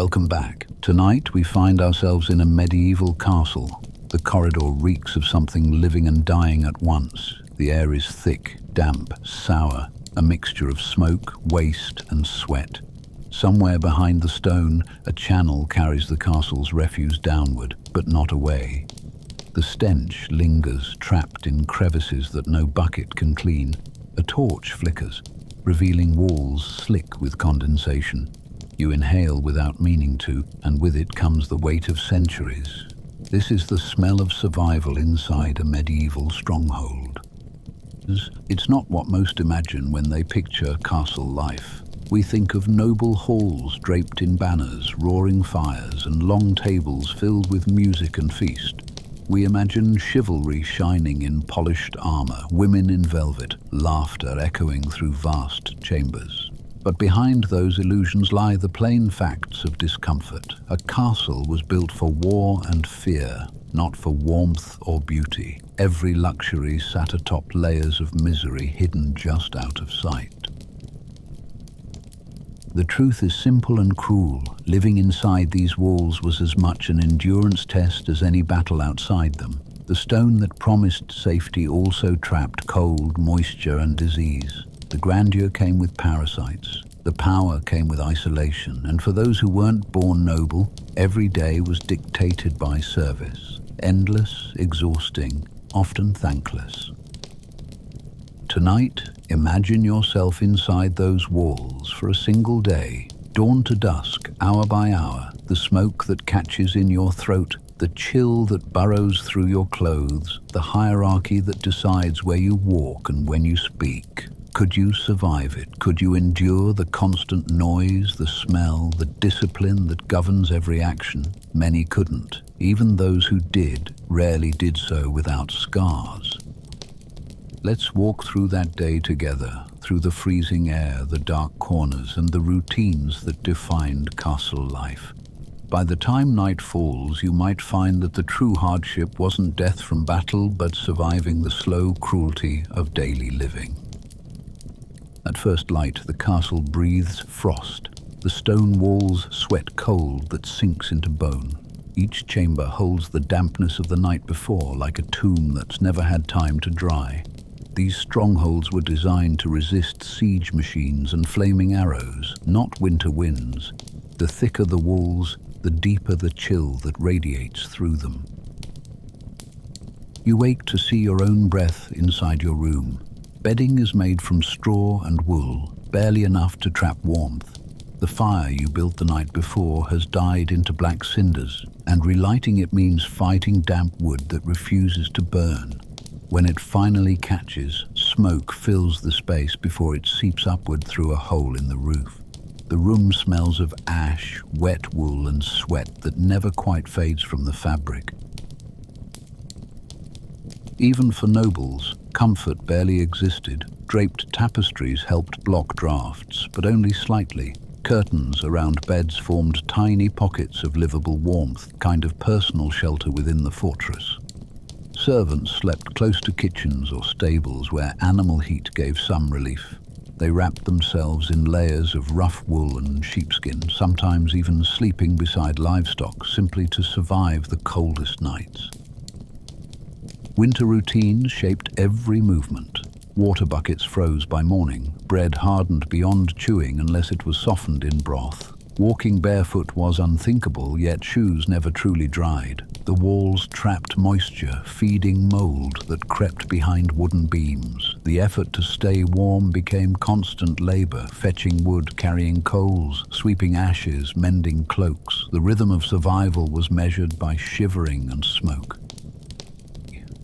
Welcome back. Tonight we find ourselves in a medieval castle. The corridor reeks of something living and dying at once. The air is thick, damp, sour, a mixture of smoke, waste and sweat. Somewhere behind the stone, a channel carries the castle's refuse downward, but not away. The stench lingers, trapped in crevices that no bucket can clean. A torch flickers, revealing walls slick with condensation. You inhale without meaning to, and with it comes the weight of centuries. This is the smell of survival inside a medieval stronghold. It's not what most imagine when they picture castle life. We think of noble halls draped in banners, roaring fires, and long tables filled with music and feast. We imagine chivalry shining in polished armor, women in velvet, laughter echoing through vast chambers. But behind those illusions lie the plain facts of discomfort. A castle was built for war and fear, not for warmth or beauty. Every luxury sat atop layers of misery hidden just out of sight. The truth is simple and cruel. Living inside these walls was as much an endurance test as any battle outside them. The stone that promised safety also trapped cold, moisture, and disease. The grandeur came with parasites. The power came with isolation. And for those who weren't born noble, every day was dictated by service. Endless, exhausting, often thankless. Tonight, imagine yourself inside those walls for a single day, dawn to dusk, hour by hour, the smoke that catches in your throat, the chill that burrows through your clothes, the hierarchy that decides where you walk and when you speak. Could you survive it? Could you endure the constant noise, the smell, the discipline that governs every action? Many couldn't. Even those who did rarely did so without scars. Let's walk through that day together, through the freezing air, the dark corners, and the routines that defined castle life. By the time night falls, you might find that the true hardship wasn't death from battle, but surviving the slow cruelty of daily living. At first light, the castle breathes frost. The stone walls sweat cold that sinks into bone. Each chamber holds the dampness of the night before, like a tomb that's never had time to dry. These strongholds were designed to resist siege machines and flaming arrows, not winter winds. The thicker the walls, the deeper the chill that radiates through them. You wake to see your own breath inside your room. Bedding is made from straw and wool, barely enough to trap warmth. The fire you built the night before has died into black cinders, and relighting it means fighting damp wood that refuses to burn. When it finally catches, smoke fills the space before it seeps upward through a hole in the roof. The room smells of ash, wet wool, and sweat that never quite fades from the fabric. Even for nobles, comfort barely existed. Draped tapestries helped block drafts, but only slightly. Curtains around beds formed tiny pockets of livable warmth, kind of personal shelter within the fortress. Servants slept close to kitchens or stables where animal heat gave some relief. They wrapped themselves in layers of rough wool and sheepskin, sometimes even sleeping beside livestock simply to survive the coldest nights. Winter routines shaped every movement. Water buckets froze by morning, bread hardened beyond chewing unless it was softened in broth. Walking barefoot was unthinkable, yet shoes never truly dried. The walls trapped moisture, feeding mold that crept behind wooden beams. The effort to stay warm became constant labor, fetching wood, carrying coals, sweeping ashes, mending cloaks. The rhythm of survival was measured by shivering and smoke.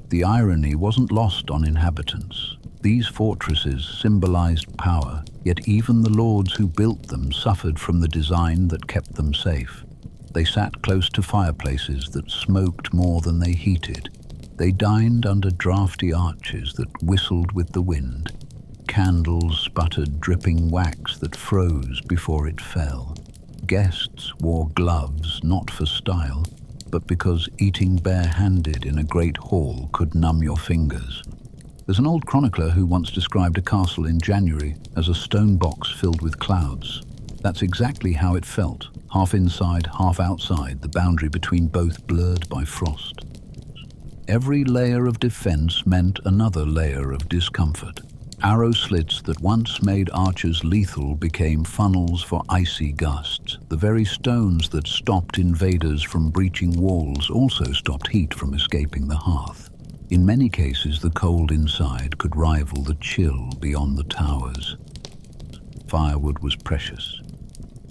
The irony wasn't lost on inhabitants. These fortresses symbolized power, yet even the lords who built them suffered from the design that kept them safe. They sat close to fireplaces that smoked more than they heated. They dined under drafty arches that whistled with the wind. Candles sputtered dripping wax that froze before it fell. Guests wore gloves not for style, but because eating bare-handed in a great hall could numb your fingers. There's an old chronicler who once described a castle in January as a stone box filled with clouds. That's exactly how it felt, half inside, half outside, the boundary between both blurred by frost. Every layer of defense meant another layer of discomfort. Arrow slits that once made archers lethal became funnels for icy gusts. The very stones that stopped invaders from breaching walls also stopped heat from escaping the hearth. In many cases, the cold inside could rival the chill beyond the towers. Firewood was precious.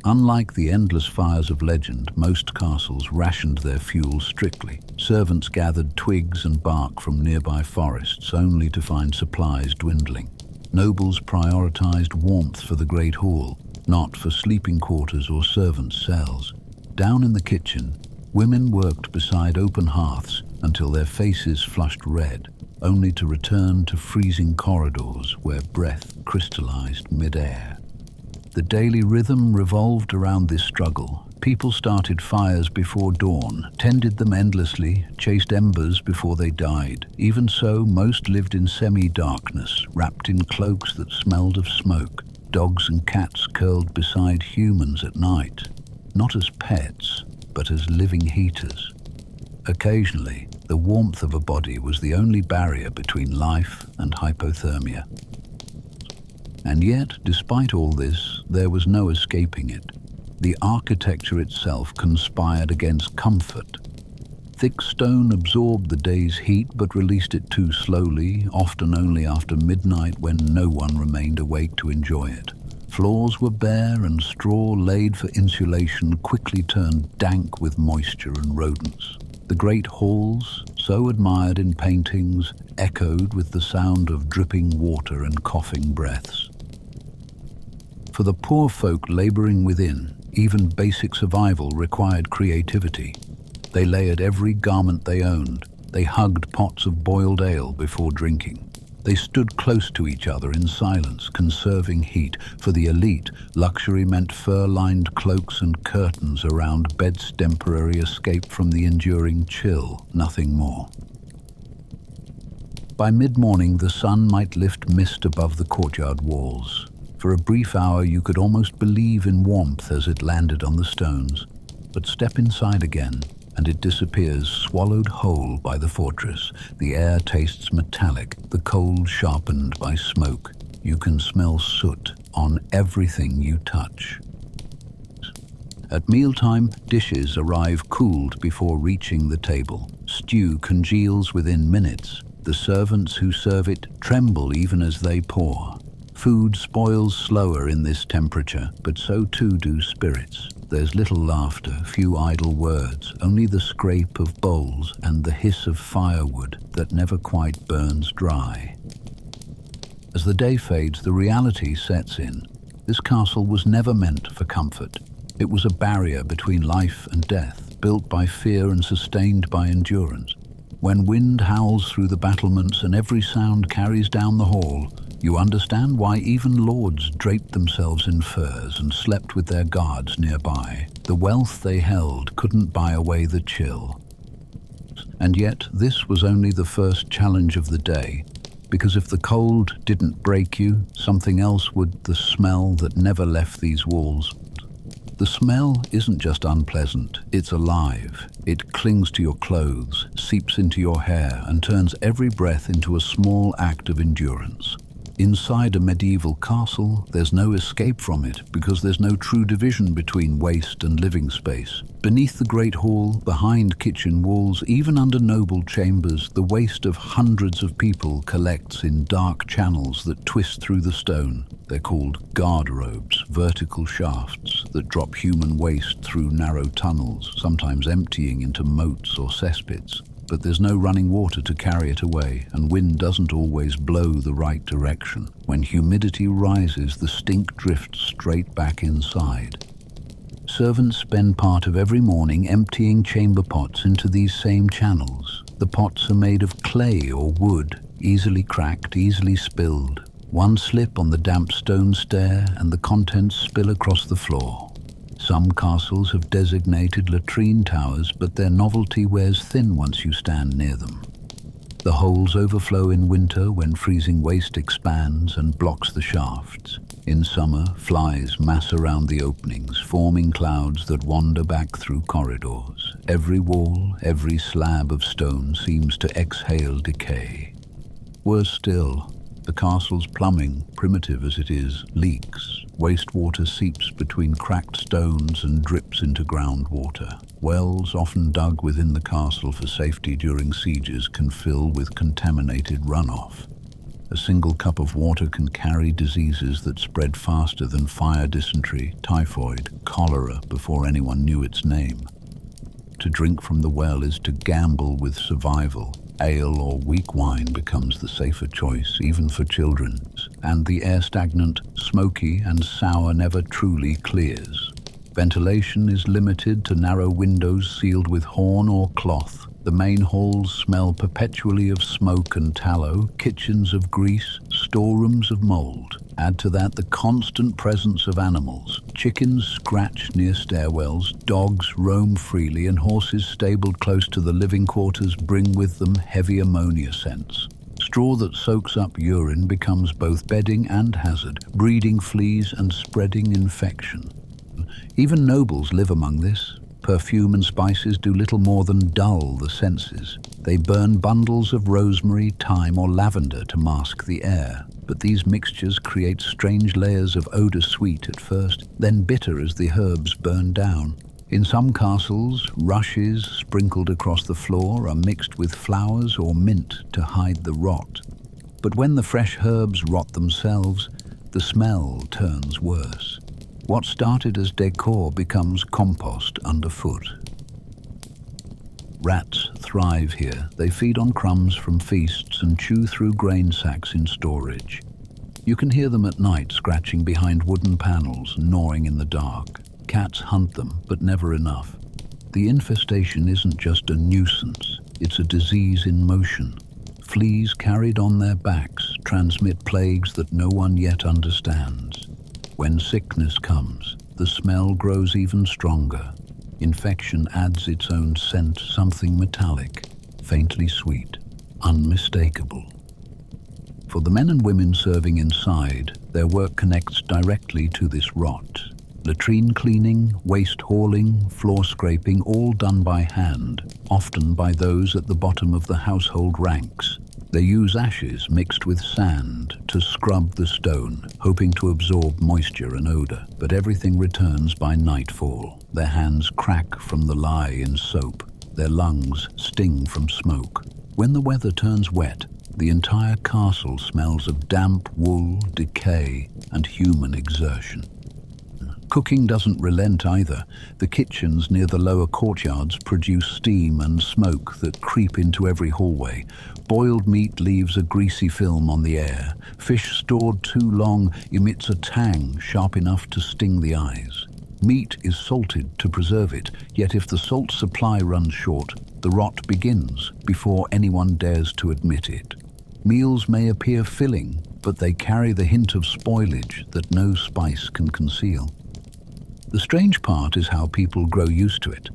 Unlike the endless fires of legend, most castles rationed their fuel strictly. Servants gathered twigs and bark from nearby forests only to find supplies dwindling. Nobles prioritized warmth for the Great Hall, not for sleeping quarters or servants' cells. Down in the kitchen, women worked beside open hearths until their faces flushed red, only to return to freezing corridors where breath crystallized mid-air. The daily rhythm revolved around this struggle. People started fires before dawn, tended them endlessly, chased embers before they died. Even so, most lived in semi-darkness, wrapped in cloaks that smelled of smoke. Dogs and cats curled beside humans at night, not as pets, but as living heaters. Occasionally, the warmth of a body was the only barrier between life and hypothermia. And yet, despite all this, there was no escaping it. The architecture itself conspired against comfort. Thick stone absorbed the day's heat but released it too slowly, often only after midnight when no one remained awake to enjoy it. Floors were bare and straw laid for insulation quickly turned dank with moisture and rodents. The great halls, so admired in paintings, echoed with the sound of dripping water and coughing breaths. For the poor folk laboring within, even basic survival required creativity. They layered every garment they owned. They hugged pots of boiled ale before drinking. They stood close to each other in silence, conserving heat. For the elite, luxury meant fur-lined cloaks and curtains around beds, temporary escape from the enduring chill, nothing more. By mid-morning, the sun might lift mist above the courtyard walls. For a brief hour, you could almost believe in warmth as it landed on the stones. But step inside again, and it disappears, swallowed whole by the fortress. The air tastes metallic, the cold sharpened by smoke. You can smell soot on everything you touch. At mealtime, dishes arrive cooled before reaching the table. Stew congeals within minutes. The servants who serve it tremble even as they pour. Food spoils slower in this temperature, but so too do spirits. There's little laughter, few idle words, only the scrape of bowls and the hiss of firewood that never quite burns dry. As the day fades, the reality sets in. This castle was never meant for comfort. It was a barrier between life and death, built by fear and sustained by endurance. When wind howls through the battlements and every sound carries down the hall, you understand why even lords draped themselves in furs and slept with their guards nearby. The wealth they held couldn't buy away the chill. And yet, this was only the first challenge of the day, because if the cold didn't break you, something else would, the smell that never left these walls. The smell isn't just unpleasant, it's alive. It clings to your clothes, seeps into your hair, and turns every breath into a small act of endurance. Inside a medieval castle, there's no escape from it because there's no true division between waste and living space. Beneath the great hall, behind kitchen walls, even under noble chambers, the waste of hundreds of people collects in dark channels that twist through the stone. They're called guard-robes, vertical shafts that drop human waste through narrow tunnels, sometimes emptying into moats or cesspits. But there's no running water to carry it away, and wind doesn't always blow the right direction. When humidity rises, the stink drifts straight back inside. Servants spend part of every morning emptying chamber pots into these same channels. The pots are made of clay or wood, easily cracked, easily spilled. One slip on the damp stone stair and the contents spill across the floor. Some castles have designated latrine towers, but their novelty wears thin once you stand near them. The holes overflow in winter when freezing waste expands and blocks the shafts. In summer, flies mass around the openings, forming clouds that wander back through corridors. Every wall, every slab of stone seems to exhale decay. Worse still, the castle's plumbing, primitive as it is, leaks. Wastewater seeps between cracked stones and drips into groundwater. Wells, often dug within the castle for safety during sieges, can fill with contaminated runoff. A single cup of water can carry diseases that spread faster than fire, dysentery, typhoid, cholera before anyone knew its name. To drink from the well is to gamble with survival. Ale or weak wine becomes the safer choice, even for children, and the air stagnant, smoky and sour never truly clears. Ventilation is limited to narrow windows sealed with horn or cloth. The main halls smell perpetually of smoke and tallow, kitchens of grease, storerooms of mold. Add to that the constant presence of animals. Chickens scratch near stairwells, dogs roam freely, and horses stabled close to the living quarters bring with them heavy ammonia scents. Straw that soaks up urine becomes both bedding and hazard, breeding fleas and spreading infection. Even nobles live among this. Perfume and spices do little more than dull the senses. They burn bundles of rosemary, thyme, or lavender to mask the air. But these mixtures create strange layers of odor, sweet at first, then bitter as the herbs burn down. In some castles, rushes sprinkled across the floor are mixed with flowers or mint to hide the rot. But when the fresh herbs rot themselves, the smell turns worse. What started as decor becomes compost underfoot. Rats thrive here. They feed on crumbs from feasts and chew through grain sacks in storage. You can hear them at night scratching behind wooden panels, gnawing in the dark. Cats hunt them, but never enough. The infestation isn't just a nuisance, it's a disease in motion. Fleas carried on their backs transmit plagues that no one yet understands. When sickness comes, the smell grows even stronger. Infection adds its own scent, something metallic, faintly sweet, unmistakable. For the men and women serving inside, their work connects directly to this rot. Latrine cleaning, waste hauling, floor scraping, all done by hand, often by those at the bottom of the household ranks. They use ashes mixed with sand to scrub the stone, hoping to absorb moisture and odor, but everything returns by nightfall. Their hands crack from the lye in soap. Their lungs sting from smoke. When the weather turns wet, the entire castle smells of damp wool, decay, and human exertion. Cooking doesn't relent either. The kitchens near the lower courtyards produce steam and smoke that creep into every hallway. Boiled meat leaves a greasy film on the air. Fish stored too long emits a tang sharp enough to sting the eyes. Meat is salted to preserve it, yet if the salt supply runs short, the rot begins before anyone dares to admit it. Meals may appear filling, but they carry the hint of spoilage that no spice can conceal. The strange part is how people grow used to it.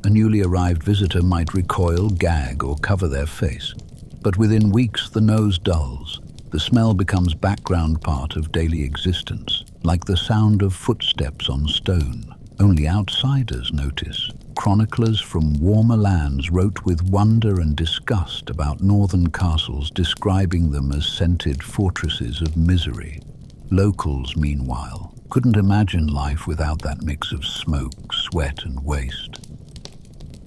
A newly arrived visitor might recoil, gag, or cover their face. But within weeks, the nose dulls. The smell becomes background part of daily existence, like the sound of footsteps on stone. Only outsiders notice. Chroniclers from warmer lands wrote with wonder and disgust about northern castles, describing them as scented fortresses of misery. Locals, meanwhile, couldn't imagine life without that mix of smoke, sweat, and waste.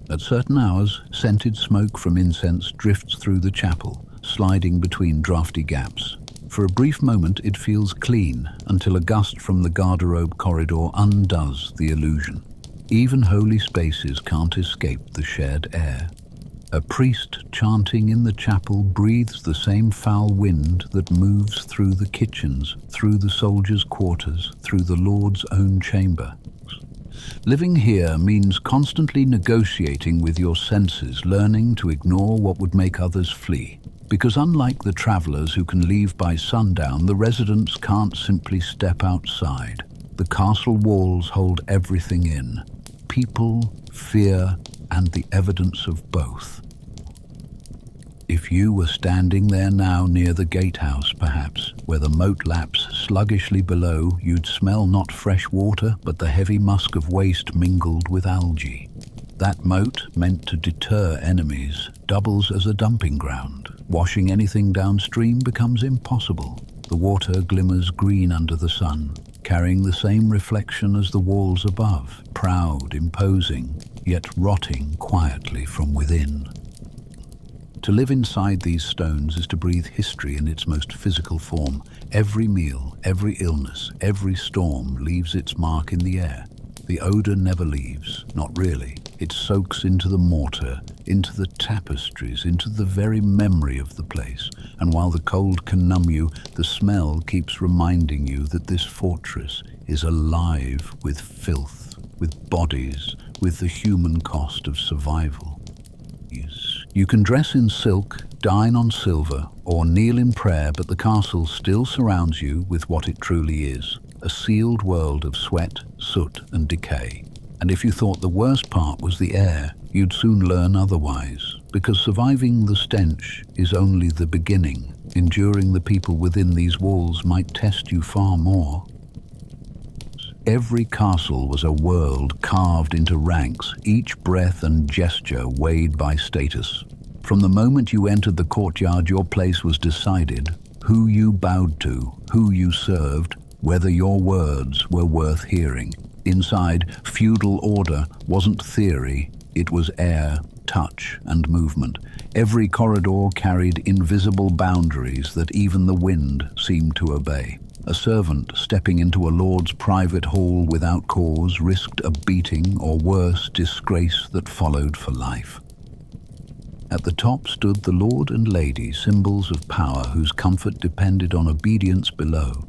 At certain hours, scented smoke from incense drifts through the chapel, sliding between drafty gaps. For a brief moment, it feels clean, until a gust from the garderobe corridor undoes the illusion. Even holy spaces can't escape the shared air. A priest chanting in the chapel breathes the same foul wind that moves through the kitchens, through the soldiers' quarters, through the Lord's own chamber. Living here means constantly negotiating with your senses, learning to ignore what would make others flee. Because unlike the travelers who can leave by sundown, the residents can't simply step outside. The castle walls hold everything in: people, fear, and the evidence of both. If If you were standing there now near the gatehouse, perhaps, where the moat laps sluggishly below, you'd smell not fresh water, but the heavy musk of waste mingled with algae. That moat, meant to deter enemies, doubles as a dumping ground. Washing anything downstream becomes impossible. The water glimmers green under the sun, carrying the same reflection as the walls above, proud, imposing, yet rotting quietly from within. To live inside these stones is to breathe history in its most physical form. Every meal, every illness, every storm leaves its mark in the air. The odor never leaves, not really. It soaks into the mortar, into the tapestries, into the very memory of the place. And while the cold can numb you, the smell keeps reminding you that this fortress is alive with filth, with bodies, with the human cost of survival. You can dress in silk, dine on silver, or kneel in prayer, but the castle still surrounds you with what it truly is, a sealed world of sweat, soot, and decay. And if you thought the worst part was the air, you'd soon learn otherwise, because surviving the stench is only the beginning. Enduring the people within these walls might test you far more. Every castle was a world carved into ranks, each breath and gesture weighed by status. From the moment you entered the courtyard, your place was decided. Who you bowed to, who you served, whether your words were worth hearing. Inside, feudal order wasn't theory, it was air, touch, and movement. Every corridor carried invisible boundaries that even the wind seemed to obey. A servant stepping into a lord's private hall without cause risked a beating or worse, disgrace that followed for life. At the top stood the lord and lady, symbols of power whose comfort depended on obedience below.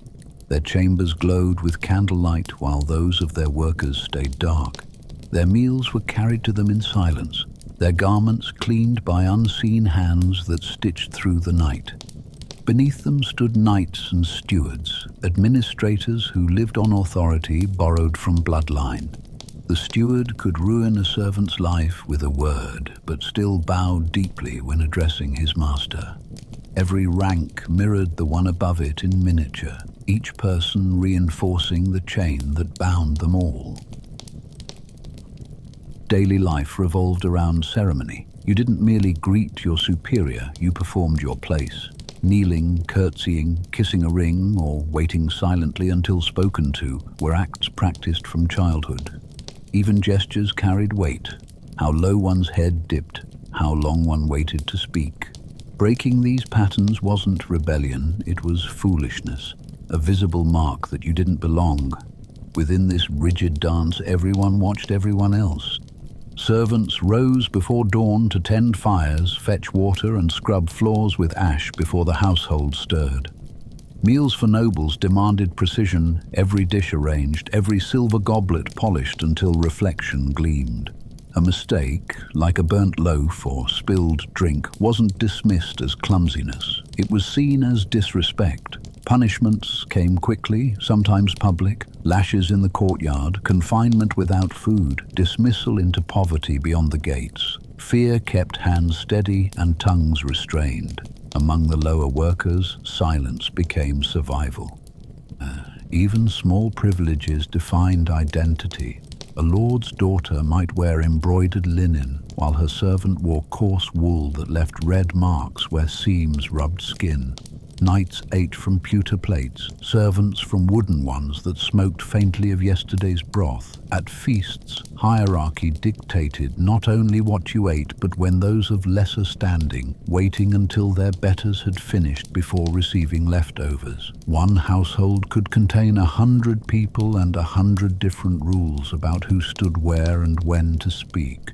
Their chambers glowed with candlelight while those of their workers stayed dark. Their meals were carried to them in silence, their garments cleaned by unseen hands that stitched through the night. Beneath them stood knights and stewards, administrators who lived on authority borrowed from bloodline. The steward could ruin a servant's life with a word, but still bowed deeply when addressing his master. Every rank mirrored the one above it in miniature, each person reinforcing the chain that bound them all. Daily life revolved around ceremony. You didn't merely greet your superior, you performed your place. Kneeling, curtsying, kissing a ring, or waiting silently until spoken to were acts practiced from childhood. Even gestures carried weight. How low one's head dipped, how long one waited to speak. Breaking these patterns wasn't rebellion, it was foolishness, a visible mark that you didn't belong. Within this rigid dance, everyone watched everyone else. Servants rose before dawn to tend fires, fetch water, and scrub floors with ash before the household stirred. Meals for nobles demanded precision, every dish arranged, every silver goblet polished until reflection gleamed. A mistake, like a burnt loaf or spilled drink, wasn't dismissed as clumsiness. It was seen as disrespect. Punishments came quickly, sometimes public, lashes in the courtyard, confinement without food, dismissal into poverty beyond the gates. Fear kept hands steady and tongues restrained. Among the lower workers, silence became survival. Even small privileges defined identity. A lord's daughter might wear embroidered linen, while her servant wore coarse wool that left red marks where seams rubbed skin. Knights ate from pewter plates, servants from wooden ones that smoked faintly of yesterday's broth. At feasts, hierarchy dictated not only what you ate, but when those of lesser standing, waiting until their betters had finished before receiving leftovers. One household could contain 100 people and 100 different rules about who stood where and when to speak.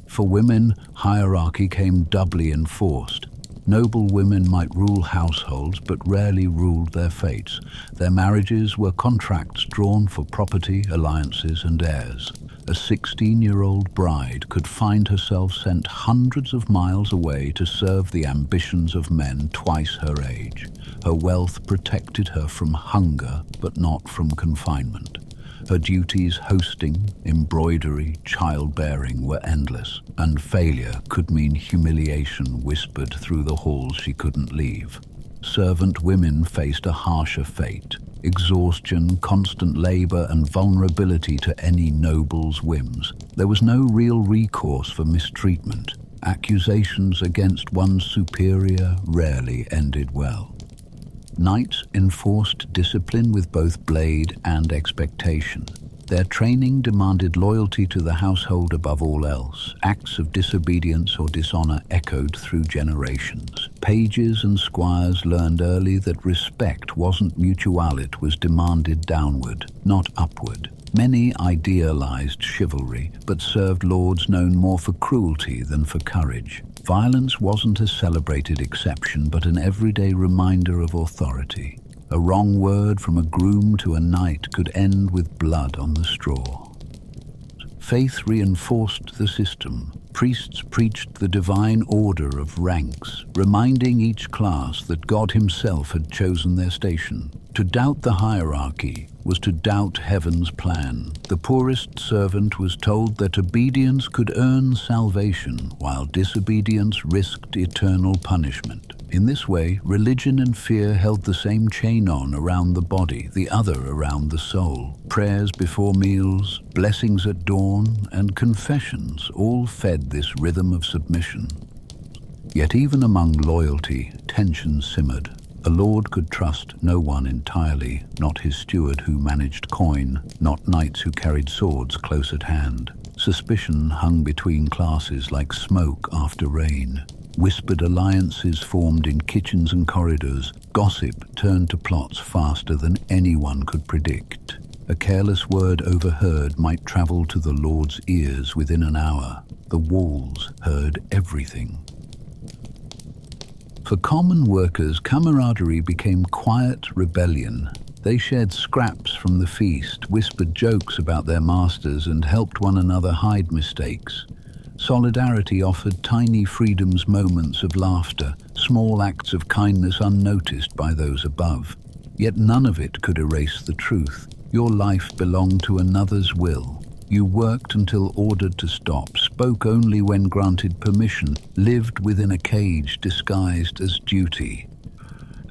For women, hierarchy came doubly enforced. Noble women might rule households, but rarely ruled their fates. Their marriages were contracts drawn for property, alliances, and heirs. A 16-year-old bride could find herself sent hundreds of miles away to serve the ambitions of men twice her age. Her wealth protected her from hunger, but not from confinement. Her duties, hosting, embroidery, childbearing, were endless, and failure could mean humiliation whispered through the halls she couldn't leave. Servant women faced a harsher fate: exhaustion, constant labor, and vulnerability to any noble's whims. There was no real recourse for mistreatment. Accusations against one's superior rarely ended well. Knights enforced discipline with both blade and expectation. Their training demanded loyalty to the household above all else. Acts of disobedience or dishonor echoed through generations. Pages and squires learned early that respect wasn't mutual, it was demanded downward, not upward. Many idealized chivalry, but served lords known more for cruelty than for courage. Violence wasn't a celebrated exception, but an everyday reminder of authority. A wrong word from a groom to a knight could end with blood on the straw. Faith reinforced the system. Priests preached the divine order of ranks, reminding each class that God himself had chosen their station. To doubt the hierarchy was to doubt heaven's plan. The poorest servant was told that obedience could earn salvation, while disobedience risked eternal punishment. In this way, religion and fear held the same chain on around the body, the other around the soul. Prayers before meals, blessings at dawn, and confessions all fed this rhythm of submission. Yet even among loyalty, tension simmered. A lord could trust no one entirely, not his steward who managed coin, not knights who carried swords close at hand. Suspicion hung between classes like smoke after rain. Whispered alliances formed in kitchens and corridors. Gossip turned to plots faster than anyone could predict. A careless word overheard might travel to the lord's ears within an hour. The walls heard everything. For common workers, camaraderie became quiet rebellion. They shared scraps from the feast, whispered jokes about their masters, and helped one another hide mistakes. Solidarity offered tiny freedoms, moments of laughter, small acts of kindness unnoticed by those above. Yet none of it could erase the truth. Your life belonged to another's will. You worked until ordered to stop, spoke only when granted permission, lived within a cage disguised as duty.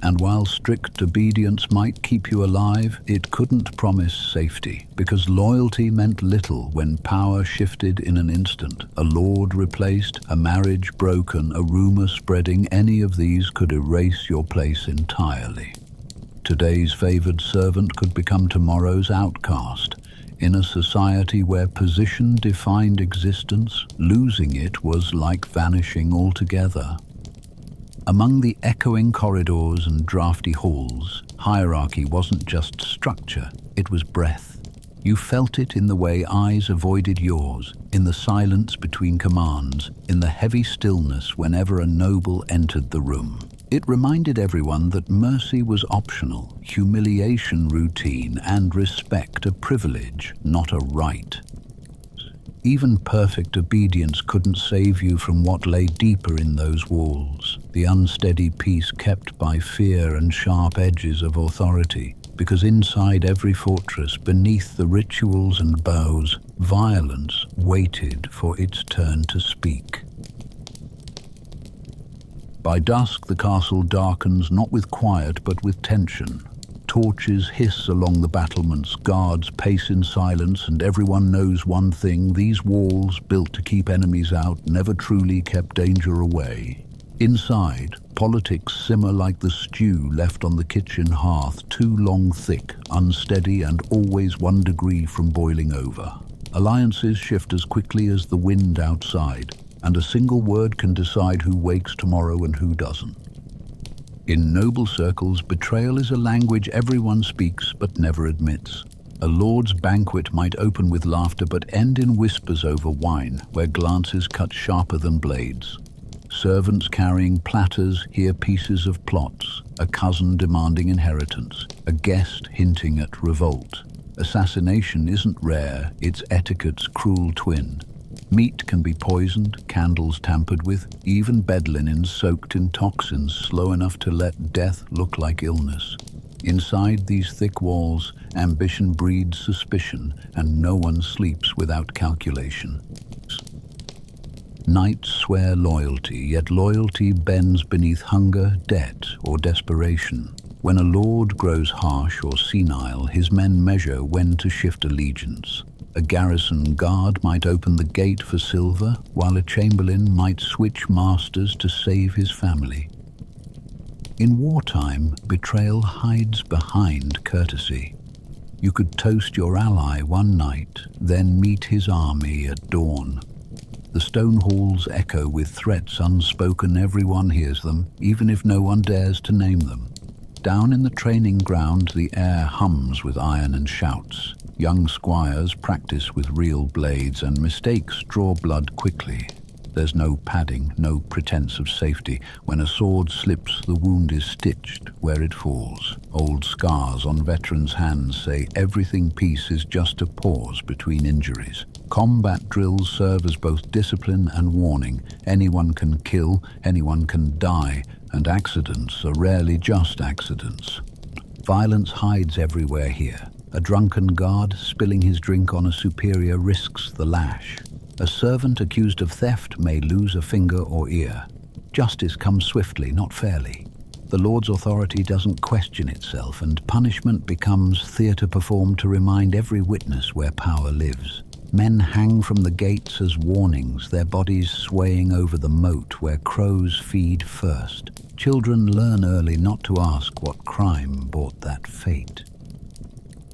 And while strict obedience might keep you alive, it couldn't promise safety, because loyalty meant little when power shifted in an instant. A lord replaced, a marriage broken, a rumor spreading, any of these could erase your place entirely. Today's favored servant could become tomorrow's outcast. In a society where position defined existence, losing it was like vanishing altogether. Among the echoing corridors and drafty halls, hierarchy wasn't just structure, it was breath. You felt it in the way eyes avoided yours, in the silence between commands, in the heavy stillness whenever a noble entered the room. It reminded everyone that mercy was optional, humiliation routine, and respect a privilege, not a right. Even perfect obedience couldn't save you from what lay deeper in those walls, the unsteady peace kept by fear and sharp edges of authority, because inside every fortress, beneath the rituals and bows, violence waited for its turn to speak. By dusk, the castle darkens, not with quiet, but with tension. Torches hiss along the battlements, guards pace in silence, and everyone knows one thing: these walls, built to keep enemies out, never truly kept danger away. Inside, politics simmer like the stew left on the kitchen hearth, too long thick, unsteady, and always 1 degree from boiling over. Alliances shift as quickly as the wind outside, and a single word can decide who wakes tomorrow and who doesn't. In noble circles, betrayal is a language everyone speaks but never admits. A lord's banquet might open with laughter but end in whispers over wine, where glances cut sharper than blades. Servants carrying platters hear pieces of plots, a cousin demanding inheritance, a guest hinting at revolt. Assassination isn't rare, it's etiquette's cruel twin. Meat can be poisoned, candles tampered with, even bed linen soaked in toxins slow enough to let death look like illness. Inside these thick walls, ambition breeds suspicion, and no one sleeps without calculation. Knights swear loyalty, yet loyalty bends beneath hunger, debt, or desperation. When a lord grows harsh or senile, his men measure when to shift allegiance. A garrison guard might open the gate for silver, while a chamberlain might switch masters to save his family. In wartime, betrayal hides behind courtesy. You could toast your ally one night, then meet his army at dawn. The stone halls echo with threats unspoken. Everyone hears them, even if no one dares to name them. Down in the training ground, the air hums with iron and shouts. Young squires practice with real blades, and mistakes draw blood quickly. There's no padding, no pretense of safety. When a sword slips, the wound is stitched where it falls. Old scars on veterans' hands say everything peace is just a pause between injuries. Combat drills serve as both discipline and warning. Anyone can kill, anyone can die, and accidents are rarely just accidents. Violence hides everywhere here. A drunken guard spilling his drink on a superior risks the lash. A servant accused of theft may lose a finger or ear. Justice comes swiftly, not fairly. The Lord's authority doesn't question itself, and punishment becomes theatre performed to remind every witness where power lives. Men hang from the gates as warnings, their bodies swaying over the moat where crows feed first. Children learn early not to ask what crime brought that fate.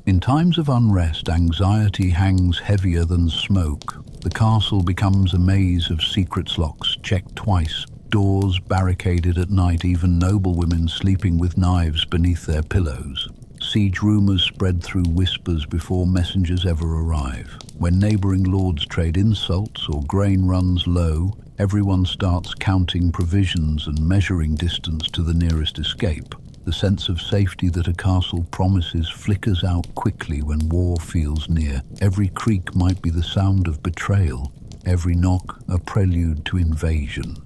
In times of unrest, anxiety hangs heavier than smoke. The castle becomes a maze of secrets, locks checked twice, doors barricaded at night, even noblewomen sleeping with knives beneath their pillows. Siege rumors spread through whispers before messengers ever arrive. When neighboring lords trade insults or grain runs low, everyone starts counting provisions and measuring distance to the nearest escape. The sense of safety that a castle promises flickers out quickly when war feels near. Every creak might be the sound of betrayal, every knock a prelude to invasion.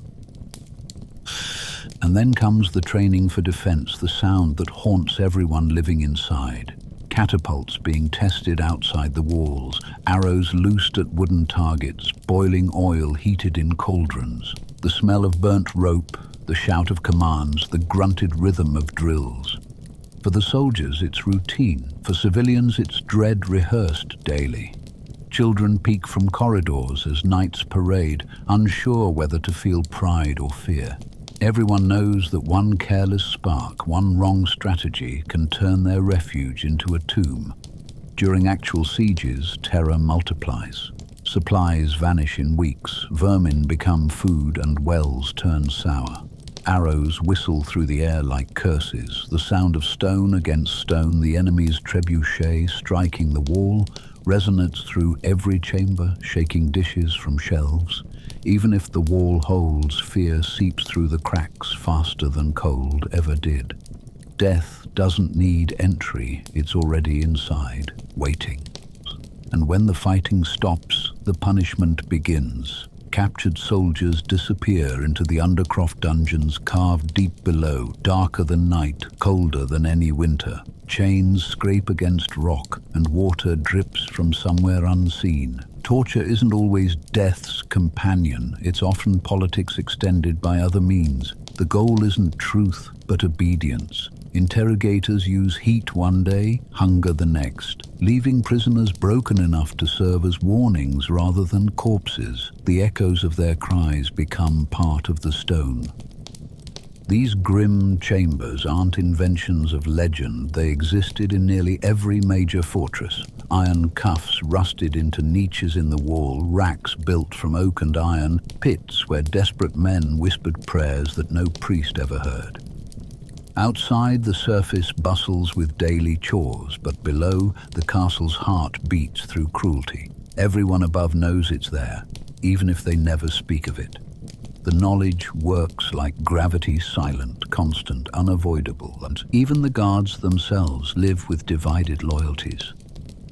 And then comes the training for defense, the sound that haunts everyone living inside. Catapults being tested outside the walls, arrows loosed at wooden targets, boiling oil heated in cauldrons. The smell of burnt rope, the shout of commands, the grunted rhythm of drills. For the soldiers, it's routine. For civilians, it's dread rehearsed daily. Children peek from corridors as knights parade, unsure whether to feel pride or fear. Everyone knows that one careless spark, one wrong strategy can turn their refuge into a tomb. During actual sieges, terror multiplies. Supplies vanish in weeks, vermin become food, and wells turn sour. Arrows whistle through the air like curses, the sound of stone against stone, the enemy's trebuchet striking the wall, resonates through every chamber, shaking dishes from shelves. Even if the wall holds, fear seeps through the cracks faster than cold ever did. Death doesn't need entry, it's already inside, waiting. And when the fighting stops, the punishment begins. Captured soldiers disappear into the undercroft dungeons carved deep below, darker than night, colder than any winter. Chains scrape against rock, and water drips from somewhere unseen. Torture isn't always death's companion, it's often politics extended by other means. The goal isn't truth, but obedience. Interrogators use heat one day, hunger the next, leaving prisoners broken enough to serve as warnings rather than corpses. The echoes of their cries become part of the stone. These grim chambers aren't inventions of legend. They existed in nearly every major fortress. Iron cuffs rusted into niches in the wall, racks built from oak and iron, pits where desperate men whispered prayers that no priest ever heard. Outside, the surface bustles with daily chores, but below, the castle's heart beats through cruelty. Everyone above knows it's there, even if they never speak of it. The knowledge works like gravity, silent, constant, unavoidable, and even the guards themselves live with divided loyalties.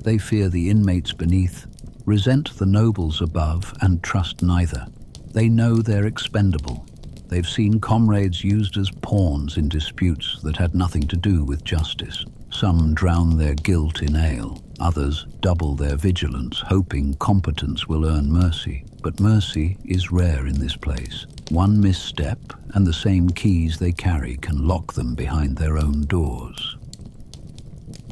They fear the inmates beneath, resent the nobles above, and trust neither. They know they're expendable. They've seen comrades used as pawns in disputes that had nothing to do with justice. Some drown their guilt in ale, others double their vigilance, hoping competence will earn mercy. But mercy is rare in this place. One misstep, and the same keys they carry can lock them behind their own doors.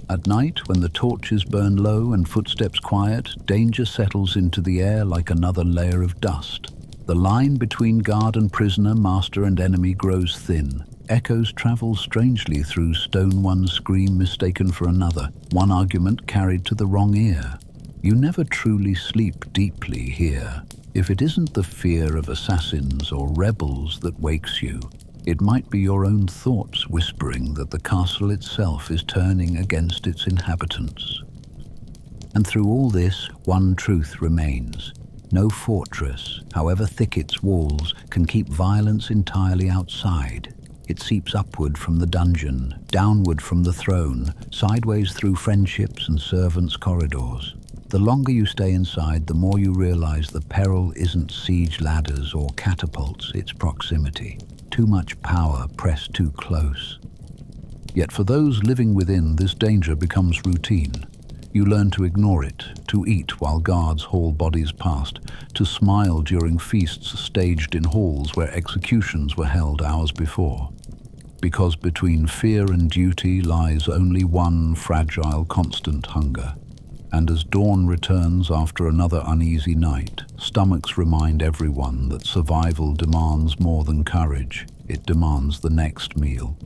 At night, when the torches burn low and footsteps quiet, danger settles into the air like another layer of dust. The line between guard and prisoner, master and enemy grows thin. Echoes travel strangely through stone, one scream mistaken for another, one argument carried to the wrong ear. You never truly sleep deeply here. If it isn't the fear of assassins or rebels that wakes you, it might be your own thoughts whispering that the castle itself is turning against its inhabitants. And through all this, one truth remains. No fortress, however thick its walls, can keep violence entirely outside. It seeps upward from the dungeon, downward from the throne, sideways through friendships and servants' corridors. The longer you stay inside, the more you realize the peril isn't siege ladders or catapults, it's proximity. Too much power pressed too close. Yet for those living within, this danger becomes routine. You learn to ignore it, to eat while guards haul bodies past, to smile during feasts staged in halls where executions were held hours before. Because between fear and duty lies only one fragile, constant hunger. And as dawn returns after another uneasy night, stomachs remind everyone that survival demands more than courage. It demands the next meal.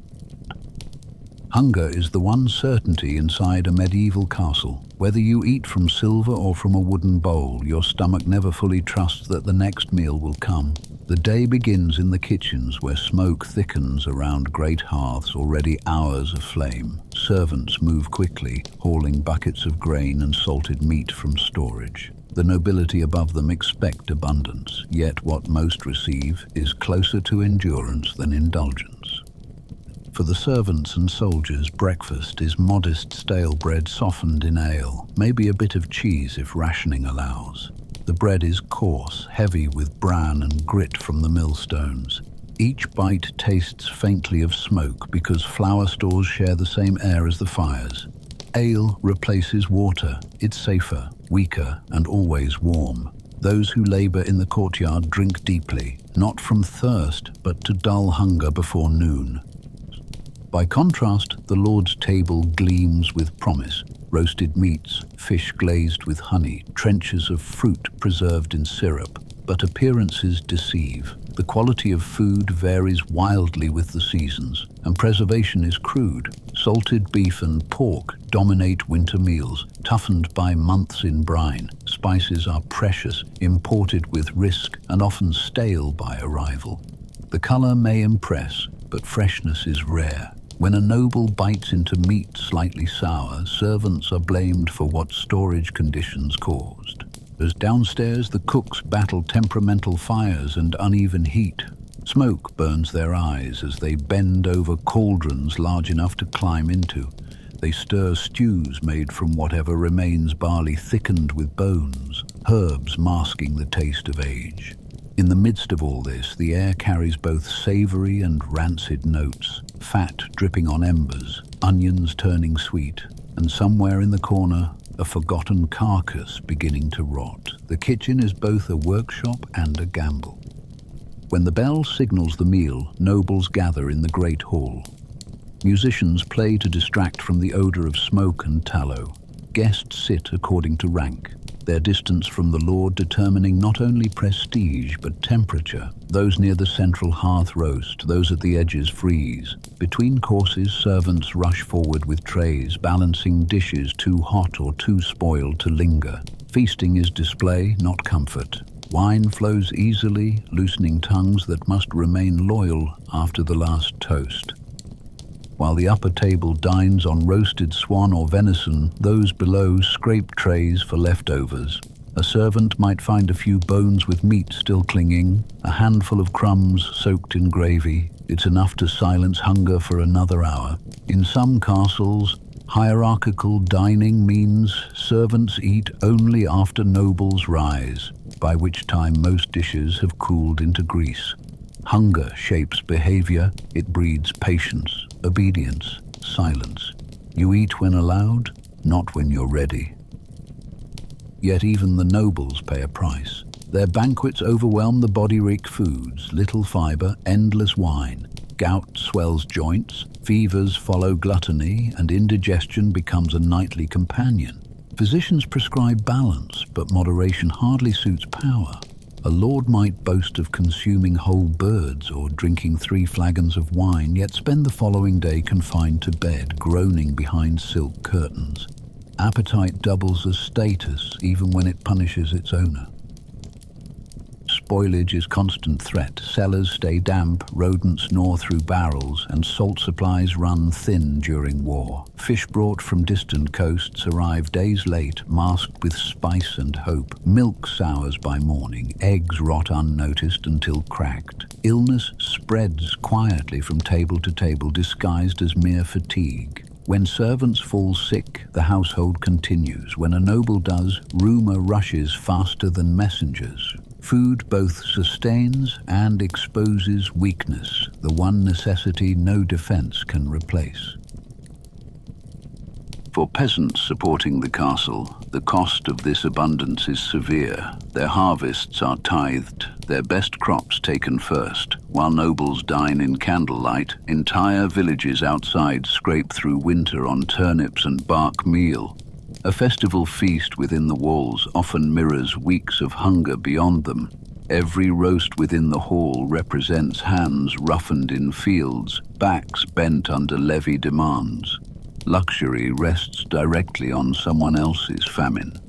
Hunger is the one certainty inside a medieval castle. Whether you eat from silver or from a wooden bowl, your stomach never fully trusts that the next meal will come. The day begins in the kitchens where smoke thickens around great hearths already hours of flame. Servants move quickly, hauling buckets of grain and salted meat from storage. The nobility above them expect abundance, yet what most receive is closer to endurance than indulgence. For the servants and soldiers, breakfast is modest stale bread softened in ale, maybe a bit of cheese if rationing allows. The bread is coarse, heavy with bran and grit from the millstones. Each bite tastes faintly of smoke because flour stores share the same air as the fires. Ale replaces water. It's safer, weaker, and always warm. Those who labor in the courtyard drink deeply, not from thirst, but to dull hunger before noon. By contrast, the Lord's table gleams with promise. Roasted meats, fish glazed with honey, trenches of fruit preserved in syrup. But appearances deceive. The quality of food varies wildly with the seasons, and preservation is crude. Salted beef and pork dominate winter meals, toughened by months in brine. Spices are precious, imported with risk, and often stale by arrival. The color may impress, but freshness is rare. When a noble bites into meat slightly sour, servants are blamed for what storage conditions caused. As downstairs, the cooks battle temperamental fires and uneven heat. Smoke burns their eyes as they bend over cauldrons large enough to climb into. They stir stews made from whatever remains barley thickened with bones, herbs masking the taste of age. In the midst of all this, the air carries both savory and rancid notes, fat dripping on embers, onions turning sweet, and somewhere in the corner, a forgotten carcass beginning to rot. The kitchen is both a workshop and a gamble. When the bell signals the meal, nobles gather in the great hall. Musicians play to distract from the odor of smoke and tallow. Guests sit according to rank, their distance from the Lord determining not only prestige but temperature. Those near the central hearth roast, those at the edges freeze. Between courses, servants rush forward with trays, balancing dishes too hot or too spoiled to linger. Feasting is display, not comfort. Wine flows easily, loosening tongues that must remain loyal after the last toast. While the upper table dines on roasted swan or venison, those below scrape trays for leftovers. A servant might find a few bones with meat still clinging, a handful of crumbs soaked in gravy. It's enough to silence hunger for another hour. In some castles, hierarchical dining means servants eat only after nobles rise, by which time most dishes have cooled into grease. Hunger shapes behavior, it breeds patience, obedience, silence. You eat when allowed, not when you're ready. Yet even the nobles pay a price. Their banquets overwhelm the body-rich foods, little fiber, endless wine. Gout swells joints, fevers follow gluttony, and indigestion becomes a nightly companion. Physicians prescribe balance, but moderation hardly suits power. A lord might boast of consuming whole birds or drinking 3 flagons of wine, yet spend the following day confined to bed, groaning behind silk curtains. Appetite doubles as status, even when it punishes its owner. Spoilage is constant threat. Cellars stay damp, rodents gnaw through barrels, and salt supplies run thin during war. Fish brought from distant coasts arrive days late, masked with spice and hope. Milk sours by morning, eggs rot unnoticed until cracked. Illness spreads quietly from table to table, disguised as mere fatigue. When servants fall sick, the household continues. When a noble does, rumor rushes faster than messengers. Food both sustains and exposes weakness, the one necessity no defense can replace. For peasants supporting the castle, the cost of this abundance is severe. Their harvests are tithed, their best crops taken first. While nobles dine in candlelight, entire villages outside scrape through winter on turnips and bark meal. A festival feast within the walls often mirrors weeks of hunger beyond them. Every roast within the hall represents hands roughened in fields, backs bent under levy demands. Luxury rests directly on someone else's famine.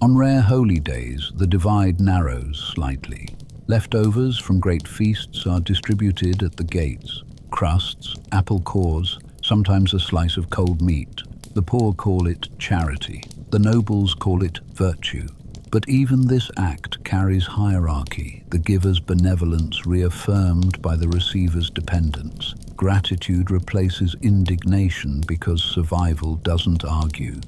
On rare holy days, the divide narrows slightly. Leftovers from great feasts are distributed at the gates. Crusts, apple cores, sometimes a slice of cold meat. The poor call it charity. The nobles call it virtue. But even this act carries hierarchy, the giver's benevolence reaffirmed by the receiver's dependence. Gratitude replaces indignation because survival doesn't argue.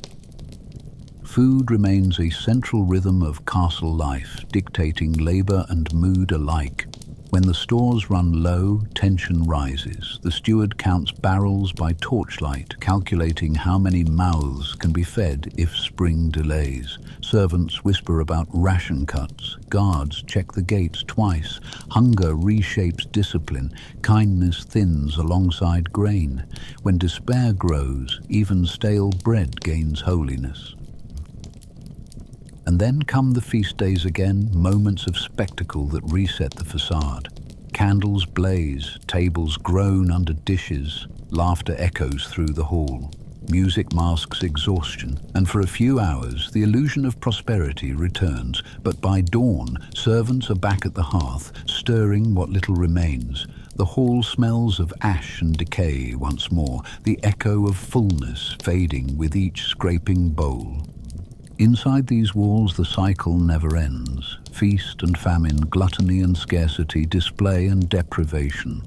Food remains a central rhythm of castle life, dictating labor and mood alike. When the stores run low, tension rises. The steward counts barrels by torchlight, calculating how many mouths can be fed if spring delays. Servants whisper about ration cuts. Guards check the gates twice. Hunger reshapes discipline. Kindness thins alongside grain. When despair grows, even stale bread gains holiness. And then come the feast days again, moments of spectacle that reset the facade. Candles blaze, tables groan under dishes, laughter echoes through the hall. Music masks exhaustion, and for a few hours the illusion of prosperity returns. But by dawn, servants are back at the hearth, stirring what little remains. The hall smells of ash and decay once more, the echo of fullness fading with each scraping bowl. Inside these walls the cycle never ends. Feast and famine, gluttony and scarcity, display and deprivation.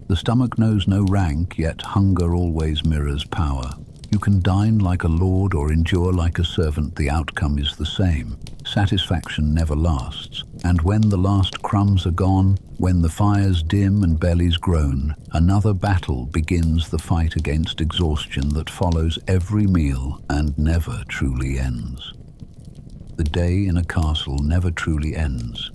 The stomach knows no rank, yet hunger always mirrors power. You can dine like a lord or endure like a servant, the outcome is the same. Satisfaction never lasts, and when the last crumbs are gone, when the fires dim and bellies groan, another battle begins, the fight against exhaustion that follows every meal and never truly ends. The day in a castle never truly ends.